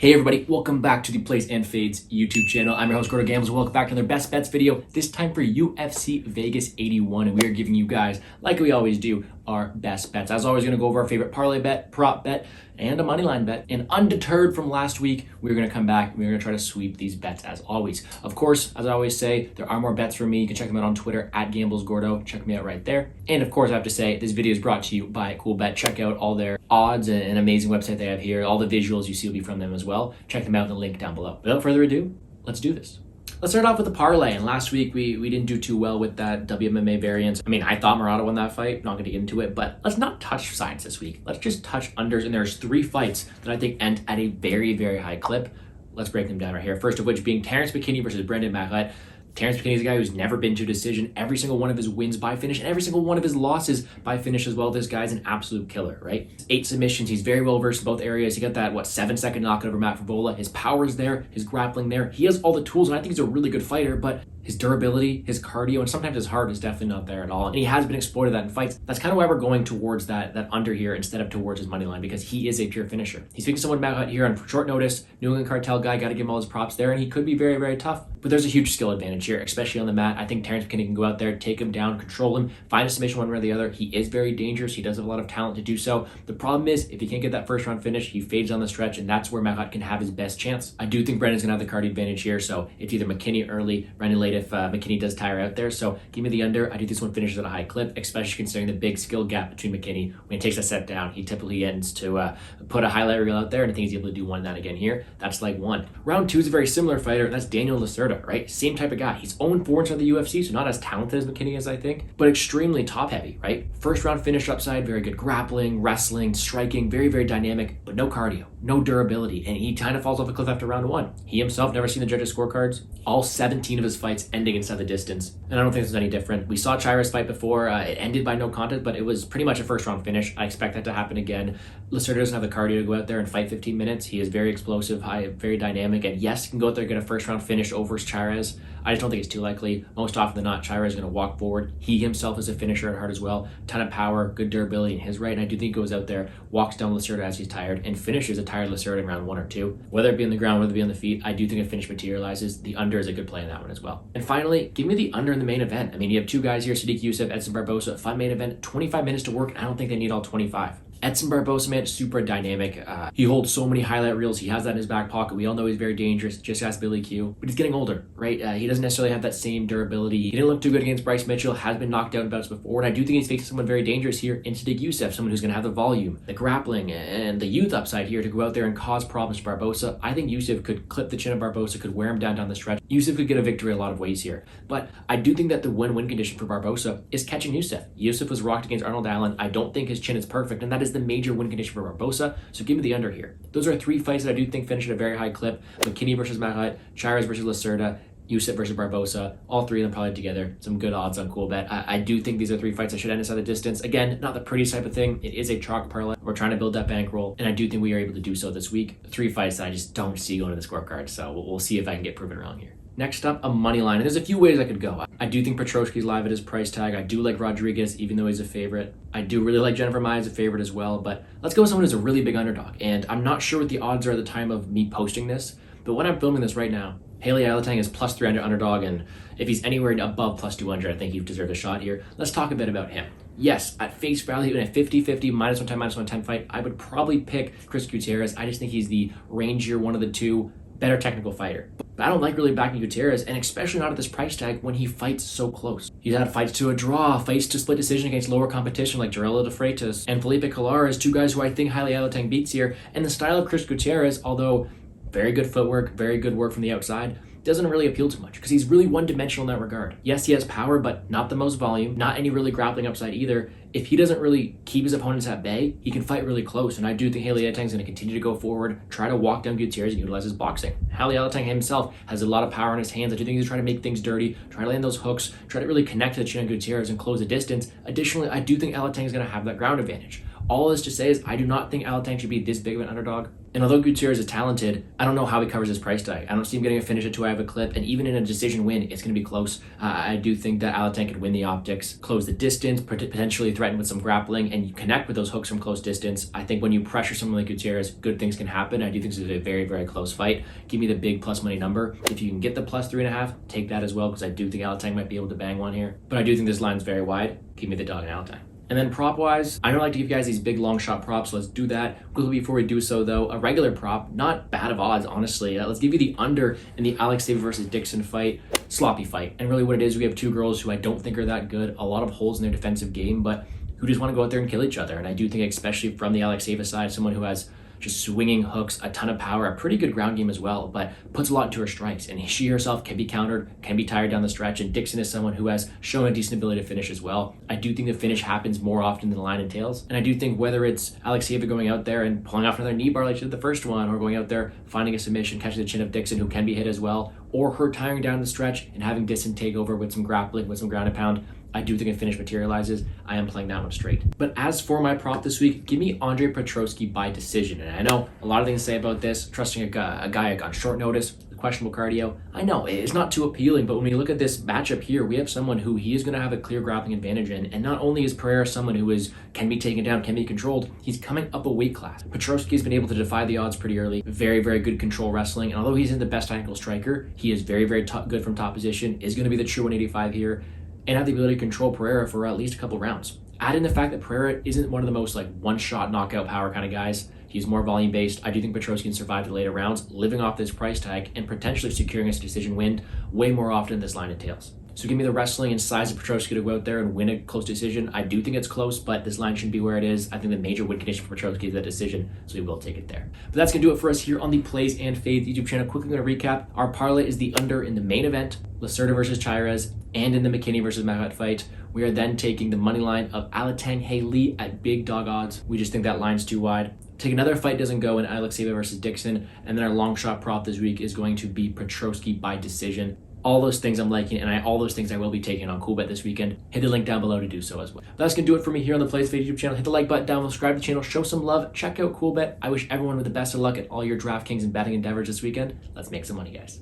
Hey everybody, welcome back to the Plays and Fades YouTube channel. I'm your host, Gordo Gambles, and welcome back to another Best Bets video, this time for UFC Vegas 81, and we are giving you guys, like we always do, our best bets. As always, going to go over our favorite parlay bet, prop bet, and a moneyline bet. And undeterred from last week, we're going to come back and we're going to try to sweep these bets as always. Of course, as I always say, there are more bets for me. You can check them out on Twitter at GamblesGordo. Check me out right there. And of course, I have to say, this video is brought to you by Coolbet. Check out all their odds and an amazing website they have here. All the visuals you see will be from them as well. Check them out in the link down below. Without further ado, let's do this. Let's start off with the parlay. And last week, we didn't do too well with that WMMA variance. I mean, I thought Murata won that fight. Not going to get into it, but let's not touch sides this week. Let's just touch unders. And there's 3 fights that I think end at a very, very high clip. Let's break them down right here. First of which being Terrence McKinney versus Brendan Maggott. Terrence McKinney is a guy who's never been to a decision. Every single one of his wins by finish, and every single one of his losses by finish as well. This guy's an absolute killer, right? 8 submissions. He's very well versed in both areas. He got that, 7-second knockout over Matt Favola. His power is there, his grappling there. He has all the tools, and I think he's a really good fighter, but his durability, his cardio, and sometimes his heart is definitely not there at all. And he has been exploited that in fights. That's kind of why we're going towards that under here instead of towards his money line, because he is a pure finisher. He's speaking to someone back here on short notice. New England cartel guy, got to give him all his props there, and he could be very, very tough. But there's a huge skill advantage here, especially on the mat. I think Terrence McKinney can go out there, take him down, control him, find a submission one way or the other. He is very dangerous. He does have a lot of talent to do so. The problem is, if he can't get that first round finish, he fades on the stretch, and that's where Maggott can have his best chance. I do think Brendan's going to have the cardio advantage here, so it's either McKinney early, Brendan late if McKinney does tire out there. So give me the under. I do this one finishes at a high clip, especially considering the big skill gap between McKinney. When he takes a step down, he typically ends to put a highlight reel out there, and I think he's able to do one of that again here. That's leg 1. Round 2 is a very similar fighter, and that's Daniel Lacerda, right? Same type of guy. He's 0-4 inside the UFC, so not as talented as McKinney as I think, but extremely top heavy, right? First round finish upside, very good grappling, wrestling, striking, very, very dynamic, but no cardio, no durability, and he kind of falls off a cliff after round 1. He himself never seen the judges' scorecards. All 17 of his fights ending inside the distance, and I don't think this is any different. We saw Chira's fight before. It ended by no contest, but it was pretty much a first round finish. I expect that to happen again. Lacerda doesn't have the cardio to go out there and fight 15 minutes. He is very explosive, high, very dynamic, and yes, he can go out there and get a first round finish over Chires. I just don't think it's too likely. Most often than not, Chira is going to walk forward. He himself is a finisher at heart as well. Ton of power, good durability in his right, and I do think he goes out there, walks down Lacerda as he's tired, and finishes a tired Lacerda in round 1 or 2. Whether it be on the ground, whether it be on the feet, I do think a finish materializes. The under is a good play in that one as well. And finally, give me the under in the main event. I mean, you have 2 guys here, Sadiq Yusuff, Edson Barboza, fun main event, 25 minutes to work. I don't think they need all 25. Edson Barboza, man, super dynamic. He holds so many highlight reels. He has that in his back pocket. We all know he's very dangerous. Just ask Billy Q. But he's getting older, right? He doesn't necessarily have that same durability. He didn't look too good against Bryce Mitchell. Has been knocked out in bouts before. And I do think he's facing someone very dangerous here in Sadiq Yusuff, someone who's going to have the volume, the grappling, and the youth upside here to go out there and cause problems to Barboza. I think Yusuff could clip the chin of Barboza, could wear him down the stretch. Yusuff could get a victory a lot of ways here. But I do think that the win-win condition for Barboza is catching Yusuff. Yusuff was rocked against Arnold Allen. I don't think his chin is perfect, and that is the major win condition for Barboza, so give me the under here. Those are 3 fights that I do think finish at a very high clip. McKinney versus Maggott, Chires versus Lacerda, Yusuff versus Barboza, all 3 of them probably together. Some good odds on Coolbet. I do think these are 3 fights that should end inside the distance. Again, not the prettiest type of thing. It is a chalk parlay. We're trying to build that bankroll, and I do think we are able to do so this week. 3 fights that I just don't see going to the scorecard, so we'll see if I can get proven wrong here. Next up, a money line. And there's a few ways I could go. I do think Petroski's live at his price tag. I do like Rodriguez, even though he's a favorite. I do really like Jennifer Maia as a favorite as well, but let's go with someone who's a really big underdog. And I'm not sure what the odds are at the time of me posting this, but when I'm filming this right now, Haley Alatang is plus 300 underdog, and if he's anywhere above plus 200, I think he deserves a shot here. Let's talk a bit about him. Yes, at face value in a 50-50, minus 110, minus 110 fight, I would probably pick Chris Gutierrez. I just think he's the rangier one of the 2, better technical fighter. But I don't like really backing Gutierrez, and especially not at this price tag when he fights so close. He's had fights to a draw, fights to split decision against lower competition like Jarrell De Freitas and Felipe Colares, 2 guys who I think highly Alatang beats here. And the style of Chris Gutierrez, although very good footwork, very good work from the outside, doesn't really appeal too much because he's really one-dimensional in that regard. Yes, he has power, but not the most volume, not any really grappling upside either. If he doesn't really keep his opponents at bay, he can fight really close, and I do think Haley Alatang is going to continue to go forward, try to walk down Gutierrez and utilize his boxing. Haley Alatang himself has a lot of power in his hands. I do think he's trying to make things dirty, try to land those hooks, try to really connect to the chin of Gutierrez and close the distance. Additionally, I do think Alatang is going to have that ground advantage. All this to say is I do not think Alatang should be this big of an underdog. And although Gutierrez is talented, I don't know how he covers his price tag. I don't see him getting a finish at 2 clip, and even in a decision win, it's going to be close. I do think that Alatan could win the optics, close the distance, potentially threaten with some grappling, and you connect with those hooks from close distance. I think when you pressure someone like Gutierrez, good things can happen. I do think this is a very, very close fight. Give me the big plus money number. If you can get the plus 3.5, take that as well, because I do think Alatan might be able to bang one here. But I do think this line's very wide. Give me the dog and Alatan. And then prop-wise, I don't like to give you guys these big long shot props, so let's do that. Quickly before we do so though, a regular prop, not bad of odds, honestly. Let's give you the under in the Alexeeva versus Dixon fight. Sloppy fight. And really what it is, we have two girls who I don't think are that good, a lot of holes in their defensive game, but who just want to go out there and kill each other. And I do think, especially from the Alexeeva side, someone who has just swinging hooks, a ton of power, a pretty good ground game as well, but puts a lot into her strikes. And she herself can be countered, can be tired down the stretch. And Dixon is someone who has shown a decent ability to finish as well. I do think the finish happens more often than the line entails. And I do think whether it's Alexeeva going out there and pulling off another knee bar like she did the first one, or going out there, finding a submission, catching the chin of Dixon, who can be hit as well, or her tiring down the stretch and having Dixon take over with some grappling, with some ground and pound, I do think a finish materializes. I am playing that one straight. But as for my prop this week, give me Andre Petroski by decision. And I know a lot of things to say about this, trusting a guy on short notice, questionable cardio. I know it's not too appealing, but when we look at this matchup here, we have someone who he is going to have a clear grappling advantage in. And not only is Pereira someone who can be taken down, can be controlled, he's coming up a weight class. Petroski has been able to defy the odds pretty early. Very, very good control wrestling. And although he's in the best technical striker, he is very, very good from top position, is going to be the true 185 here, and have the ability to control Pereira for at least a couple rounds. Add in the fact that Pereira isn't one of the most one-shot knockout power kind of guys. He's more volume-based. I do think Petroski can survive the later rounds, living off this price tag and potentially securing a decision win way more often than this line entails. So give me the wrestling and size of Petroski to go out there and win a close decision. I do think it's close, but this line shouldn't be where it is. I think the major win condition for Petroski is that decision, so we will take it there. But that's going to do it for us here on the Plays and Fades YouTube channel. Quickly going to recap. Our parlay is the under in the main event, Lacerda versus Chairez, and in the McKinney versus Mahat fight. We are then taking the money line of Alatang Haley at big dog odds. We just think that line's too wide. Take another fight doesn't go in Alexeeva versus Dixon, and then our long shot prop this week is going to be Petroski by decision. All those things I'm liking, and all those things I will be taking on Coolbet this weekend. Hit the link down below to do so as well. But that's going to do it for me here on the Plays Fade YouTube channel. Hit the like button down, subscribe to the channel, show some love, check out Coolbet. I wish everyone with the best of luck at all your DraftKings and betting endeavors this weekend. Let's make some money, guys.